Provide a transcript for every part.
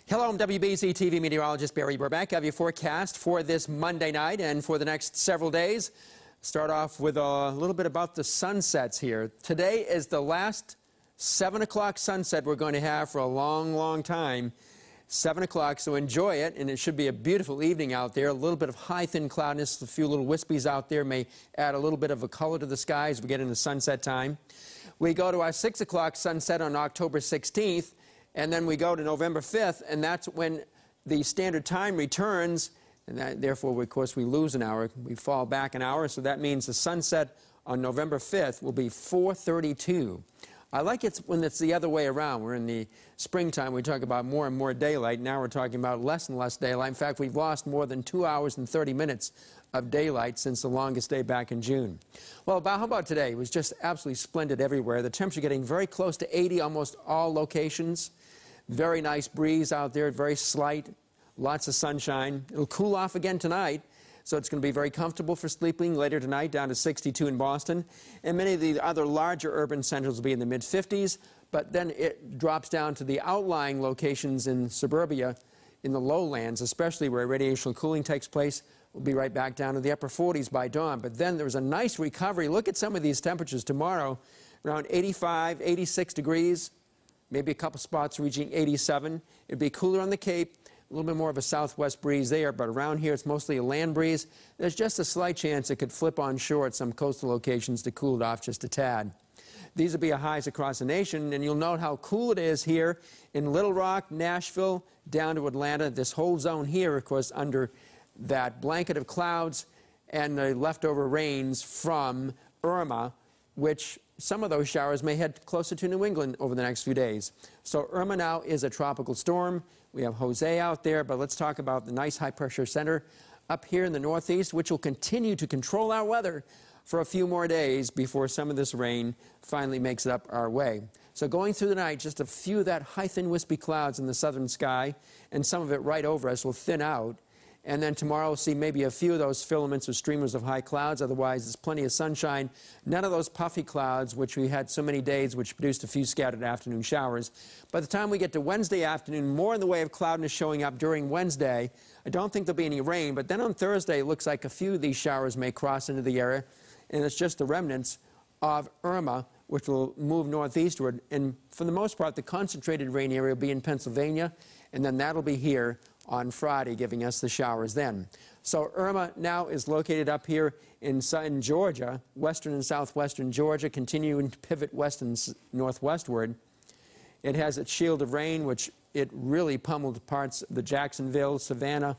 Hello, I'm WBZ-TV meteorologist Barry Burbank. I have your forecast for this Monday night and for the next several days. Start off with a little bit about the sunsets here. Today is the last 7 o'clock sunset we're going to have for a long, long time. 7 o'clock, so enjoy it, and it should be a beautiful evening out there. A little bit of high, thin cloudiness, a few little wispies out there may add a little bit of a color to the sky as we get into sunset time. We go to our 6 o'clock sunset on October 16th, and then we go to November 5th, and that's when the standard time returns, and therefore, of course, we lose an hour. We fall back an hour, so that means the sunset on November 5th will be 4:32. I like it when it's the other way around. We're in the springtime. We talk about more and more daylight. Now we're talking about less and less daylight. In fact, we've lost more than 2 hours and 30 minutes of daylight since the longest day back in June. Well, how about today? It was just absolutely splendid everywhere. The temperature getting very close to 80, almost all locations. Very nice breeze out there, very slight, lots of sunshine. It'll cool off again tonight, so it's going to be very comfortable for sleeping later tonight, down to 62 in Boston. And many of the other larger urban centers will be in the mid-50s, but then it drops down to the outlying locations in suburbia, in the lowlands, especially where radiational cooling takes place. We'll be right back down to the upper 40s by dawn. But then there's a nice recovery. Look at some of these temperatures tomorrow, around 85, 86 degrees. Maybe a couple spots reaching 87. It'd be cooler on the Cape, a little bit more of a southwest breeze there, but around here it's mostly a land breeze. There's just a slight chance it could flip on shore at some coastal locations to cool it off just a tad. These will be highs across the nation, and you'll note how cool it is here in Little Rock, Nashville, down to Atlanta. This whole zone here, of course, under that blanket of clouds and the leftover rains from Irma, which some of those showers may head closer to New England over the next few days. So Irma now is a tropical storm. We have Jose out there, but let's talk about the nice high-pressure center up here in the northeast, which will continue to control our weather for a few more days before some of this rain finally makes it up our way. So going through the night, just a few of that high, thin, wispy clouds in the southern sky, and some of it right over us will thin out. And then tomorrow we'll see maybe a few of those filaments or streamers of high clouds. Otherwise, there's plenty of sunshine. None of those puffy clouds, which we had so many days, which produced a few scattered afternoon showers. By the time we get to Wednesday afternoon, more in the way of cloudiness showing up during Wednesday. I don't think there'll be any rain, but then on Thursday, it looks like a few of these showers may cross into the area, and it's just the remnants of Irma, which will move northeastward. And for the most part, the concentrated rain area will be in Pennsylvania, and then that'll be here on Friday, giving us the showers then. So Irma now is located up here in Georgia, western and southwestern Georgia, continuing to pivot west and northwestward. It has its shield of rain, which it really pummeled parts of the Jacksonville, Savannah,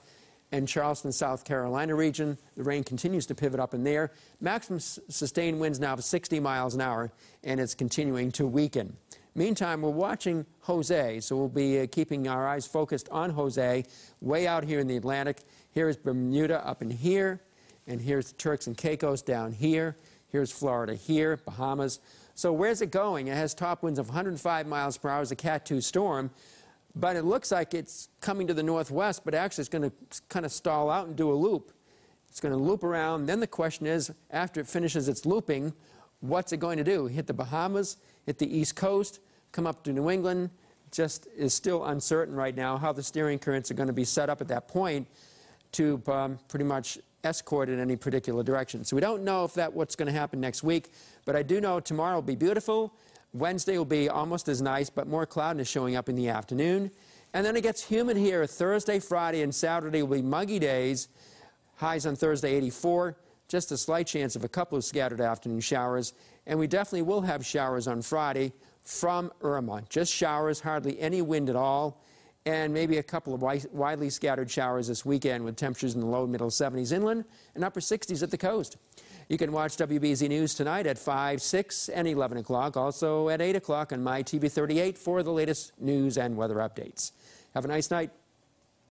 and Charleston, South Carolina region. The rain continues to pivot up in there. Maximum sustained winds now of 60 miles an hour, and it's continuing to weaken. Meantime, we're watching Jose, so we'll be keeping our eyes focused on Jose way out here in the Atlantic. Here is Bermuda up in here, and here's the Turks and Caicos down here. Here's Florida here, Bahamas. So where's it going? It has top winds of 105 miles per hour as a Cat 2 storm, but it looks like it's coming to the northwest, but actually it's going to kind of stall out and do a loop. It's going to loop around. Then the question is, after it finishes its looping, what's it going to do? Hit the Bahamas, hit the East Coast, come up to New England? Just is still uncertain right now how the steering currents are going to be set up at that point to pretty much escort in any particular direction. So we don't know if what's going to happen next week, but I do know tomorrow will be beautiful. Wednesday will be almost as nice, but more cloudiness showing up in the afternoon. And then it gets humid here. Thursday, Friday, and Saturday will be muggy days. Highs on Thursday, 84. Just a slight chance of a couple of scattered afternoon showers. And we definitely will have showers on Friday from Irma. Just showers, hardly any wind at all, and maybe a couple of widely scattered showers this weekend with temperatures in the low middle 70s inland and upper 60s at the coast. You can watch WBZ News tonight at 5, 6, and 11 o'clock, also at 8 o'clock on my TV 38 for the latest news and weather updates. Have a nice night.